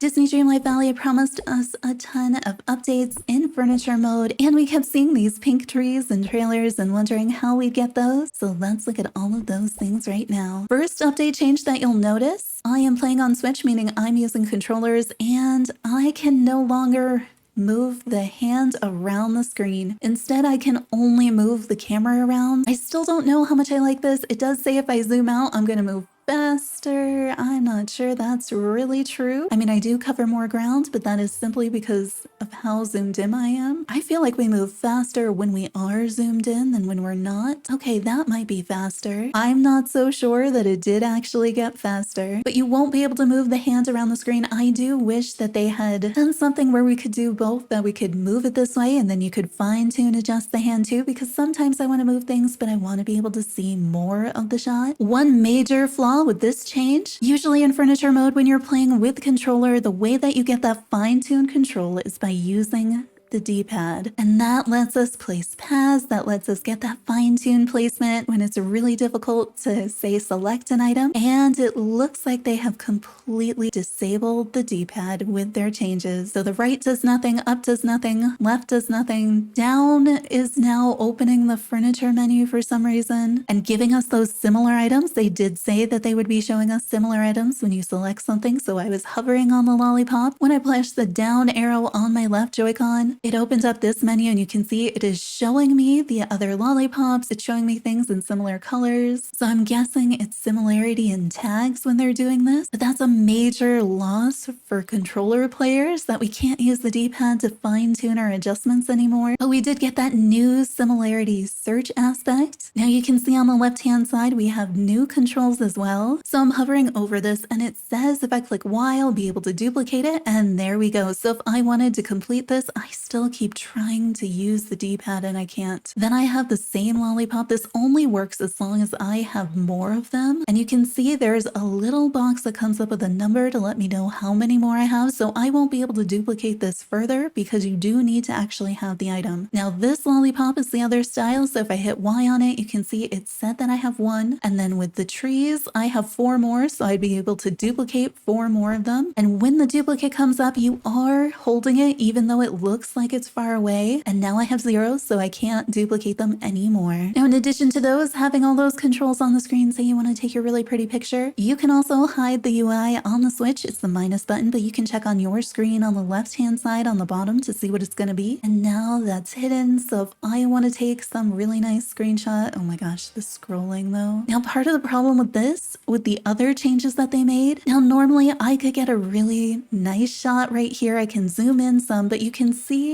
Disney Dreamlight Valley promised us a ton of updates in furniture mode, and we kept seeing these pink trees and trailers and wondering how we'd get those. So let's look at all of those things right now. First update change that you'll notice, I am playing on Switch, meaning I'm using controllers, and I can no longer move the hand around the screen. Instead, I can only move the camera around. I still don't know how much I like this. It does say if I zoom out, I'm gonna move faster. I'm not sure that's really true. I mean, I do cover more ground, but that is simply because of how zoomed in I am. I feel like we move faster when we are zoomed in than when we're not. Okay, that might be faster. I'm not so sure that it did actually get faster, but you won't be able to move the hand around the screen. I do wish that they had done something where we could do both, that we could move it this way and then you could fine tune adjust the hand too, because sometimes I want to move things, but I want to be able to see more of the shot. One major flaw with this change, usually in furniture mode when you're playing with controller, the way that you get that fine-tuned control is by using the D-pad, and that lets us place paths, that lets us get that fine-tuned placement when it's really difficult to, say, select an item. And it looks like they have completely disabled the D-pad with their changes. So the right does nothing, up does nothing, left does nothing, down is now opening the furniture menu for some reason and giving us those similar items. They did say that they would be showing us similar items when you select something, so I was hovering on the lollipop. When I pushed the down arrow on my left Joy-Con, it opens up this menu and you can see it is showing me the other lollipops. It's showing me things in similar colors. So I'm guessing it's similarity in tags when they're doing this. But that's a major loss for controller players, that we can't use the D-pad to fine tune our adjustments anymore. But we did get that new similarity search aspect. Now you can see on the left-hand side, we have new controls as well. So I'm hovering over this and it says if I click Y, I'll be able to duplicate it. And there we go. So if I wanted to complete this, I still keep trying to use the D-pad and I can't. Then I have the same lollipop. This only works as long as I have more of them. And you can see there's a little box that comes up with a number to let me know how many more I have. So I won't be able to duplicate this further because you do need to actually have the item. Now this lollipop is the other style. So if I hit Y on it, you can see it said that I have one. And then with the trees, I have 4 more. So I'd be able to duplicate 4 more of them. And when the duplicate comes up, you are holding it even though it looks like it's far away, and now I have 0, so I can't duplicate them anymore. Now, in addition to those, having all those controls on the screen, say you want to take a really pretty picture, you can also hide the UI on the Switch. It's the minus button, but you can check on your screen on the left-hand side on the bottom to see what it's going to be. And now that's hidden, so if I want to take some really nice screenshot, oh my gosh, the scrolling though. Now, part of the problem with this, with the other changes that they made, now normally I could get a really nice shot right here. I can zoom in some, but you can see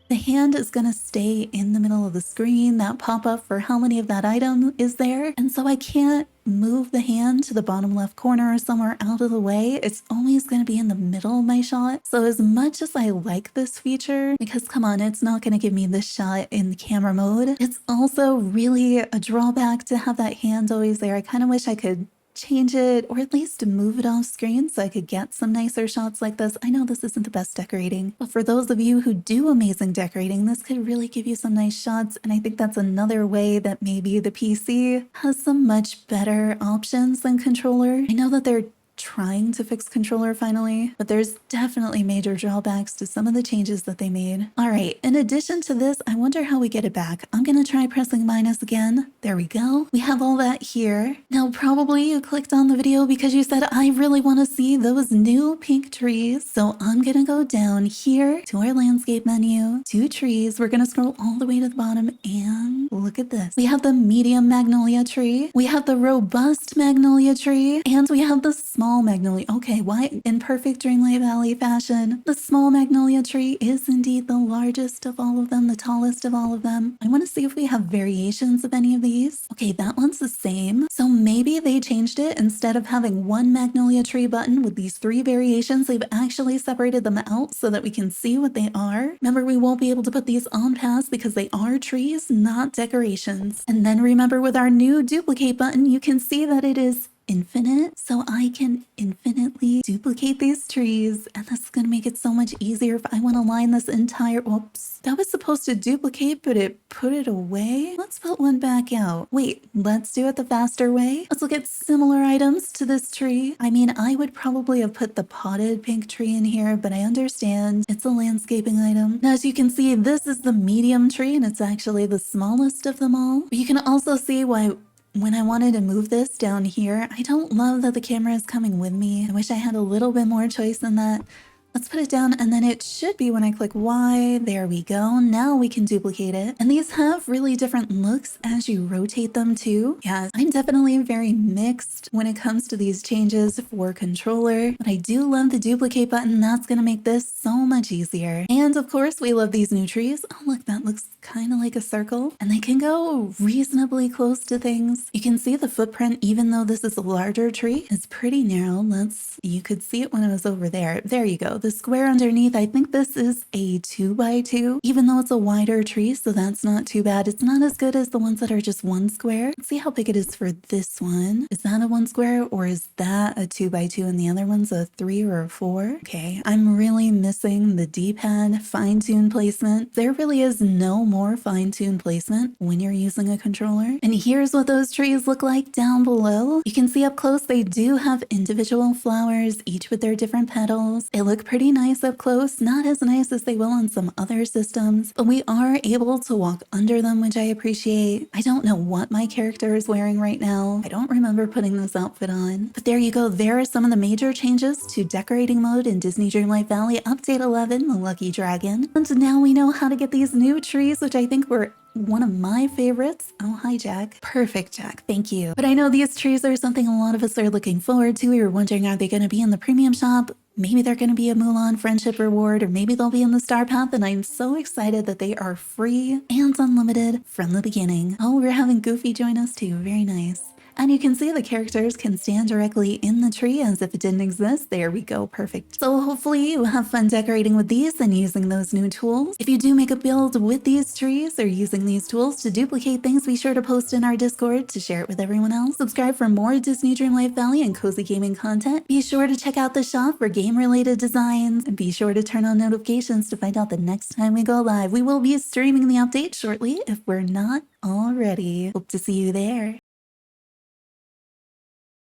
the hand is going to stay in the middle of the screen, that pop-up for how many of that item is there. And so I can't move the hand to the bottom left corner or somewhere out of the way. It's always going to be in the middle of my shot. So as much as I like this feature, because come on, it's not going to give me this shot in the camera mode, it's also really a drawback to have that hand always there. I kind of wish I could change it or at least move it off screen so I could get some nicer shots like this. I know this isn't the best decorating, but for those of you who do amazing decorating, this could really give you some nice shots. And I think that's another way that maybe the PC has some much better options than controller. I know that they're trying to fix controller finally, but there's definitely major drawbacks to some of the changes that they made. All right, in addition to this, I wonder how we get it back. I'm gonna try pressing minus again. There we go. We have all that here. Now, probably you clicked on the video because you said, I really wanna see those new pink trees. So I'm gonna go down here to our landscape menu, to trees. We're gonna scroll all the way to the bottom and look at this. We have the medium magnolia tree. We have the robust magnolia tree, and we have the small magnolia. Okay, why in perfect Dreamlight Valley fashion, the small magnolia tree is indeed the largest of all of them, the tallest of all of them. I want to see if we have variations of any of these. Okay, that one's the same. So maybe they changed it. Instead of having one magnolia tree button with these 3 variations, they've actually separated them out so that we can see what they are. Remember, we won't be able to put these on paths because they are trees, not decorations. And then remember, with our new duplicate button, you can see that it is infinite, so I can infinitely duplicate these trees, and this is going to make it so much easier if I want to line this entire, whoops, that was supposed to duplicate, but it put it away. Let's put one back out. Wait, let's do it the faster way. Let's look at similar items to this tree. I mean, I would probably have put the potted pink tree in here, but I understand it's a landscaping item. Now, as you can see, this is the medium tree, and it's actually the smallest of them all. But you can also see why when I wanted to move this down here, I don't love that the camera is coming with me. I wish I had a little bit more choice than that. Let's put it down, and then it should be when I click Y. There we go. Now we can duplicate it. And these have really different looks as you rotate them too. Yeah, I'm definitely very mixed when it comes to these changes for controller, but I do love the duplicate button. That's gonna make this so much easier. And of course, we love these new trees. Oh, look, that looks kind of like a circle, and they can go reasonably close to things. You can see the footprint, even though this is a larger tree, is pretty narrow. You could see it when it was over there. There you go. The square underneath, I think this is a 2x2, even though it's a wider tree, so that's not too bad. It's not as good as the ones that are just one square. Let's see how big it is for this one. Is that a one square, or is that a 2x2 and the other one's a 3 or a 4? Okay, I'm really missing the D-pad fine-tune placement. There really is no more fine-tune placement when you're using a controller. And here's what those trees look like down below. You can see up close they do have individual flowers, each with their different petals. They look pretty nice up close, not as nice as they will on some other systems, but we are able to walk under them, which I appreciate. I don't know what my character is wearing right now. I don't remember putting this outfit on, but there you go. There are some of the major changes to decorating mode in Disney Dreamlight Valley Update 11, the Lucky Dragon. And now we know how to get these new trees, which I think were one of my favorites. Oh, hi, Jack. Perfect, Jack. Thank you. But I know these trees are something a lot of us are looking forward to. We were wondering, are they going to be in the premium shop? Maybe they're going to be a Mulan friendship reward, or maybe they'll be in the Star Path, and I'm so excited that they are free and unlimited from the beginning. Oh, we're having Goofy join us too. Very nice. And you can see the characters can stand directly in the tree as if it didn't exist. There we go, perfect. So hopefully you have fun decorating with these and using those new tools. If you do make a build with these trees or using these tools to duplicate things, be sure to post in our Discord to share it with everyone else. Subscribe for more Disney Dreamlight Valley and cozy gaming content. Be sure to check out the shop for game-related designs, and be sure to turn on notifications to find out the next time we go live. We will be streaming the update shortly if we're not already. Hope to see you there.